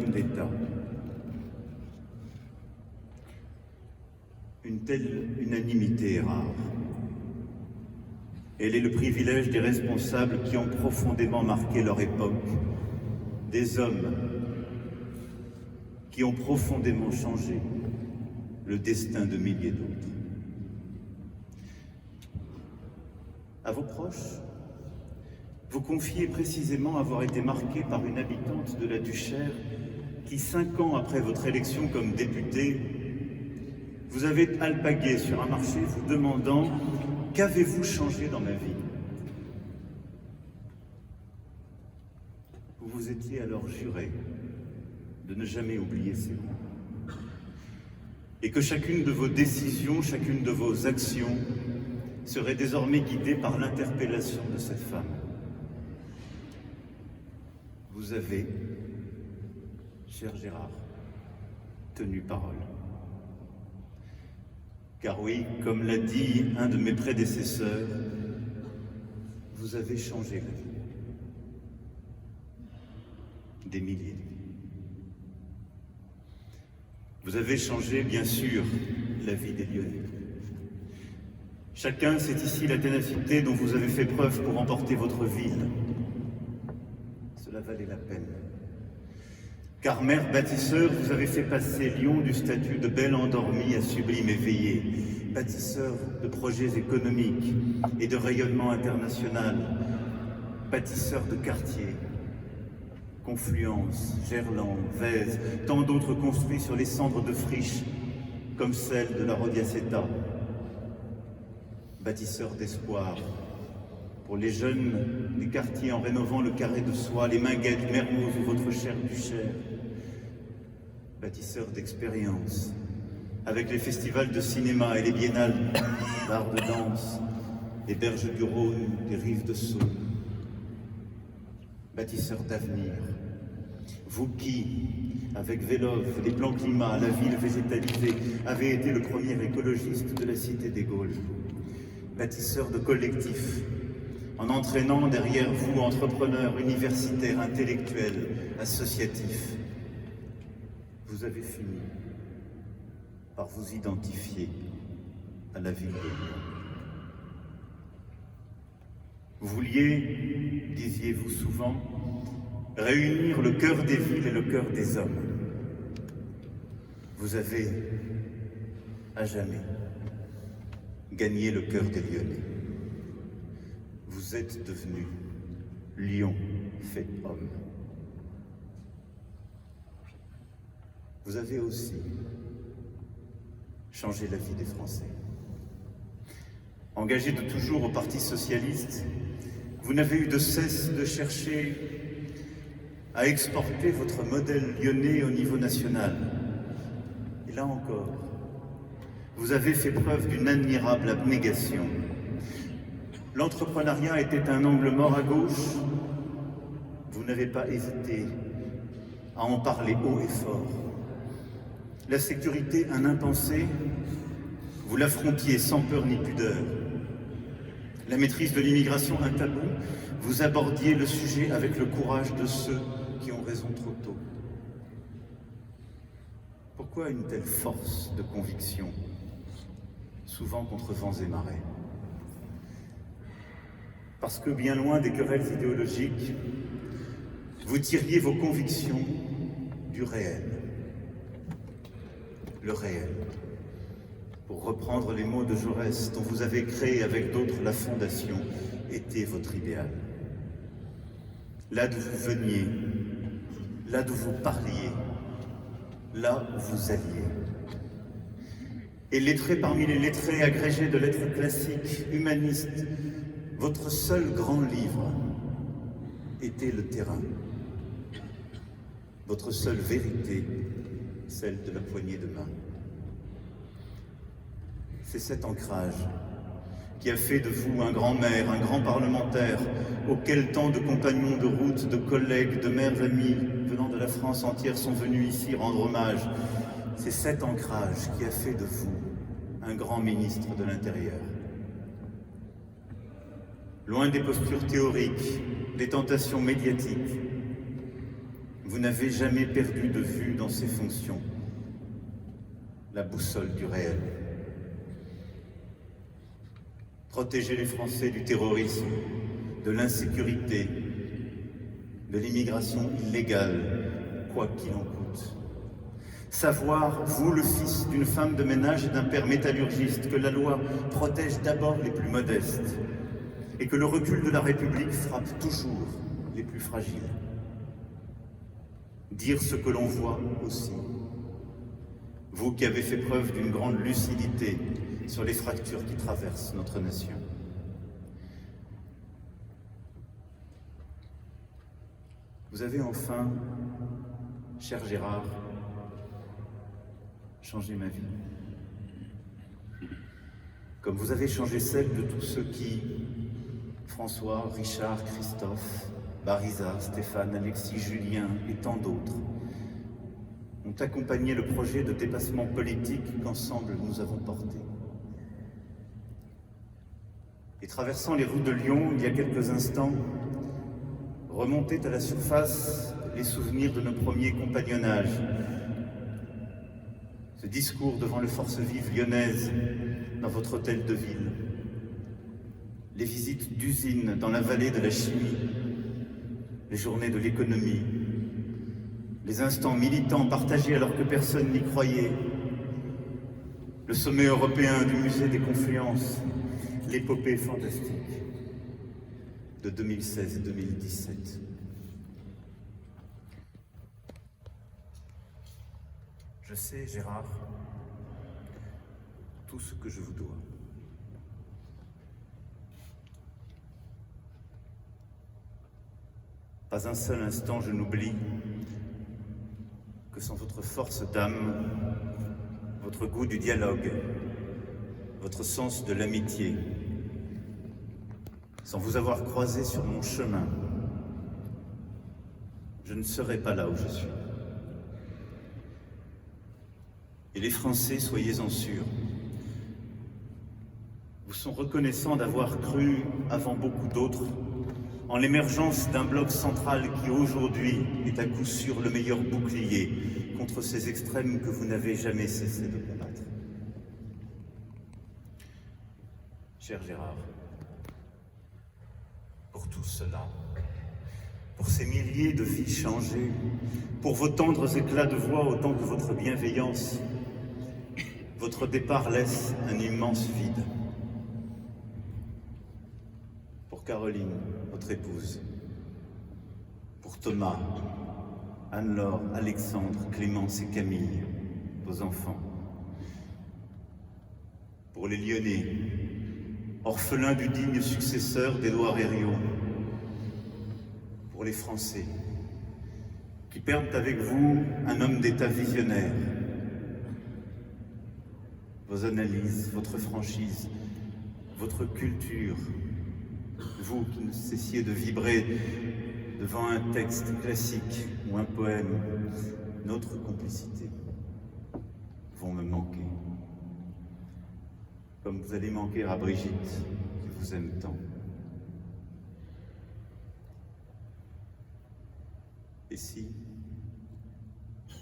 homme d'État. Une telle unanimité est rare. Elle est le privilège des responsables qui ont profondément marqué leur époque, des hommes qui ont profondément changé le destin de milliers d'autres. À vos proches, vous confiez précisément avoir été marqué par une habitante de la Duchère qui, 5 ans après votre élection comme député, vous avez alpagué sur un marché vous demandant « Qu'avez-vous changé dans ma vie ?» Vous vous étiez alors juré de ne jamais oublier ces mots. Et que chacune de vos décisions, chacune de vos actions serait désormais guidée par l'interpellation de cette femme. Vous avez, cher Gérard, tenu parole. Car oui, comme l'a dit un de mes prédécesseurs, vous avez changé la vie. Des milliers de vies. Vous avez changé, bien sûr, la vie des Lyonnais. Chacun sait ici la ténacité dont vous avez fait preuve pour emporter votre ville. Cela valait la peine. Car maire bâtisseur, vous avez fait passer Lyon du statut de belle endormie à sublime éveillée, bâtisseur de projets économiques et de rayonnement international, bâtisseur de quartiers, Confluence, Gerland, Vèze, tant d'autres construits sur les cendres de friches, comme celle de la Rodiaceta, bâtisseur d'espoir pour les jeunes des quartiers en rénovant le Carré de Soie, les Minguettes, Mermoz ou votre chère Duchère, bâtisseur d'expérience, avec les festivals de cinéma et les biennales d'art de danse, les berges du Rhône, les rives de Sceaux, bâtisseur d'avenir, vous qui, avec Vélov, les plans climat, la ville végétalisée, avez été le premier écologiste de la cité des Gaules, bâtisseur de collectifs, en entraînant derrière vous entrepreneurs, universitaires, intellectuels, associatifs. Vous avez fini par vous identifier à la ville de Lyon. Vous vouliez, disiez-vous souvent, réunir le cœur des villes et le cœur des hommes. Vous avez, à jamais, gagné le cœur des Lyonnais. Vous êtes devenu Lyon fait homme. Vous avez aussi changé la vie des Français. Engagé de toujours au Parti socialiste, vous n'avez eu de cesse de chercher à exporter votre modèle lyonnais au niveau national. Et là encore, vous avez fait preuve d'une admirable abnégation. L'entrepreneuriat était un angle mort à gauche. Vous n'avez pas hésité à en parler haut et fort. La sécurité, un impensé, vous l'affrontiez sans peur ni pudeur. La maîtrise de l'immigration, un tabou, vous abordiez le sujet avec le courage de ceux qui ont raison trop tôt. Pourquoi une telle force de conviction, souvent contre vents et marées? Parce que bien loin des querelles idéologiques, vous tiriez vos convictions du réel. Le réel. Pour reprendre les mots de Jaurès, dont vous avez créé avec d'autres la fondation, était votre idéal. Là d'où vous veniez, là d'où vous parliez, là où vous alliez. Et lettré parmi les lettrés agrégés de lettres classiques, humanistes, votre seul grand livre était le terrain. Votre seule vérité, celle de la poignée de main. C'est cet ancrage qui a fait de vous un grand maire, un grand parlementaire, auquel tant de compagnons de route, de collègues, de mères amis venant de la France entière sont venus ici rendre hommage. C'est cet ancrage qui a fait de vous un grand ministre de l'Intérieur. Loin des postures théoriques, des tentations médiatiques, vous n'avez jamais perdu de vue dans ces fonctions la boussole du réel. Protéger les Français du terrorisme, de l'insécurité, de l'immigration illégale, quoi qu'il en coûte. Savoir, vous, le fils d'une femme de ménage et d'un père métallurgiste, que la loi protège d'abord les plus modestes et que le recul de la République frappe toujours les plus fragiles. Dire ce que l'on voit aussi. Vous qui avez fait preuve d'une grande lucidité sur les fractures qui traversent notre nation. Vous avez enfin, cher Gérard, changé ma vie. Comme vous avez changé celle de tous ceux qui, François, Richard, Christophe, Barisa, Stéphane, Alexis, Julien et tant d'autres, ont accompagné le projet de dépassement politique qu'ensemble nous avons porté. Et traversant les rues de Lyon il y a quelques instants, remontaient à la surface les souvenirs de nos premiers compagnonnages. Ce discours devant les forces vives lyonnaises dans votre hôtel de ville. Les visites d'usines dans la vallée de la chimie, les journées de l'économie, les instants militants partagés alors que personne n'y croyait, le sommet européen du musée des confluences, l'épopée fantastique de 2016 et 2017. Je sais, Gérard, tout ce que je vous dois. Pas un seul instant je n'oublie que sans votre force d'âme, votre goût du dialogue, votre sens de l'amitié, sans vous avoir croisé sur mon chemin, je ne serais pas là où je suis. Et les Français, soyez-en sûrs, vous sont reconnaissants d'avoir cru, avant beaucoup d'autres, en l'émergence d'un bloc central qui aujourd'hui est à coup sûr le meilleur bouclier contre ces extrêmes que vous n'avez jamais cessé de combattre. Cher Gérard, pour tout cela, pour ces milliers de vies changées, pour vos tendres éclats de voix autant que votre bienveillance, votre départ laisse un immense vide. Pour Caroline, votre épouse, pour Thomas, Anne-Laure, Alexandre, Clémence et Camille, vos enfants, pour les Lyonnais, orphelins du digne successeur d'Édouard Herriot, pour les Français, qui perdent avec vous un homme d'État visionnaire, vos analyses, votre franchise, votre culture, vous qui ne cessiez de vibrer devant un texte classique ou un poème, notre complicité, vont me manquer. Comme vous allez manquer à Brigitte, qui vous aime tant. Et si,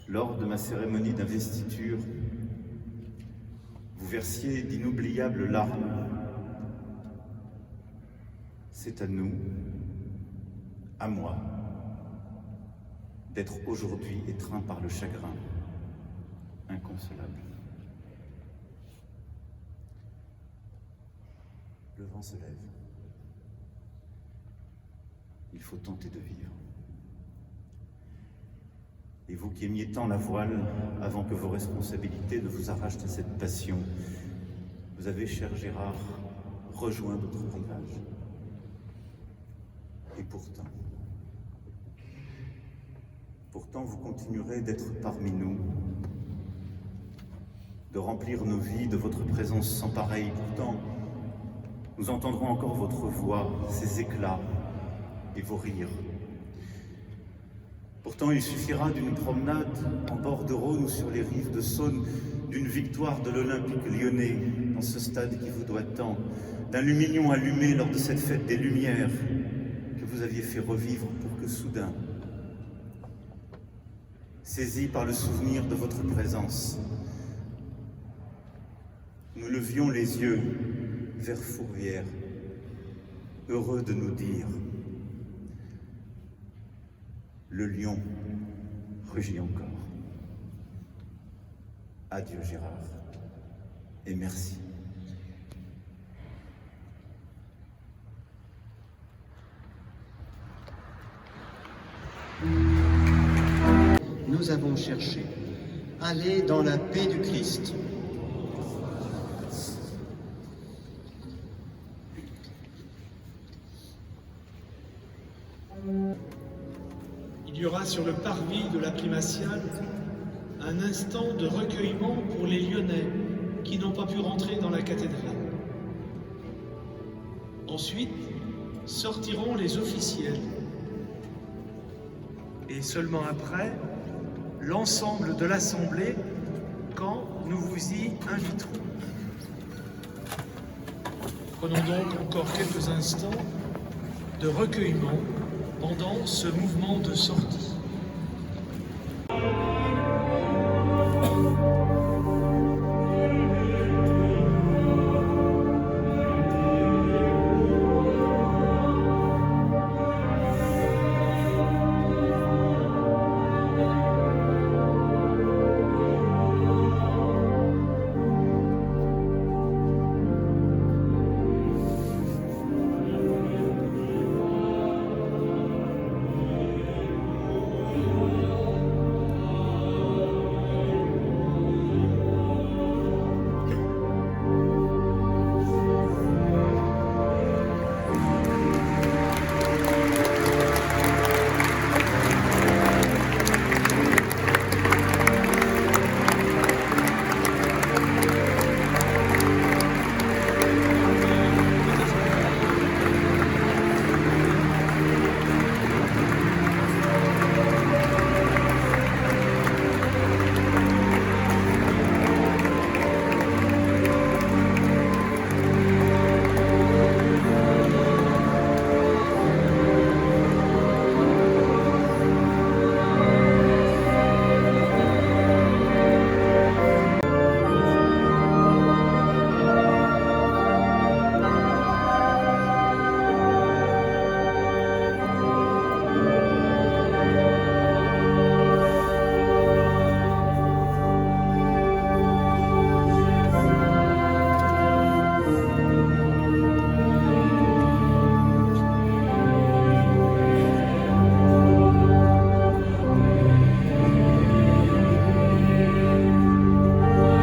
lors de ma cérémonie d'investiture, vous versiez d'inoubliables larmes, c'est à nous, à moi, d'être aujourd'hui étreints par le chagrin, inconsolable. Le vent se lève. Il faut tenter de vivre. Et vous qui aimiez tant la voile, avant que vos responsabilités ne vous arrachent à cette passion, vous avez, cher Gérard, rejoint d'autres rivages. Et pourtant vous continuerez d'être parmi nous, de remplir nos vies de votre présence sans pareille. Pourtant, nous entendrons encore votre voix, ses éclats et vos rires. Pourtant, il suffira d'une promenade en bord de Rhône ou sur les rives de Saône, d'une victoire de l'Olympique lyonnais dans ce stade qui vous doit tant, d'un lumignon allumé lors de cette fête des Lumières que vous aviez fait revivre pour que soudain, saisis par le souvenir de votre présence, nous levions les yeux vers Fourvière, heureux de nous dire « Le lion rugit encore ». Adieu Gérard, et merci. Nous avons cherché. Allez dans la paix du Christ. Il y aura sur le parvis de la primatiale un instant de recueillement pour les Lyonnais qui n'ont pas pu rentrer dans la cathédrale. Ensuite, sortiront les officiels. Et seulement après, l'ensemble de l'Assemblée quand nous vous y inviterons. Prenons donc encore quelques instants de recueillement pendant ce mouvement de sortie.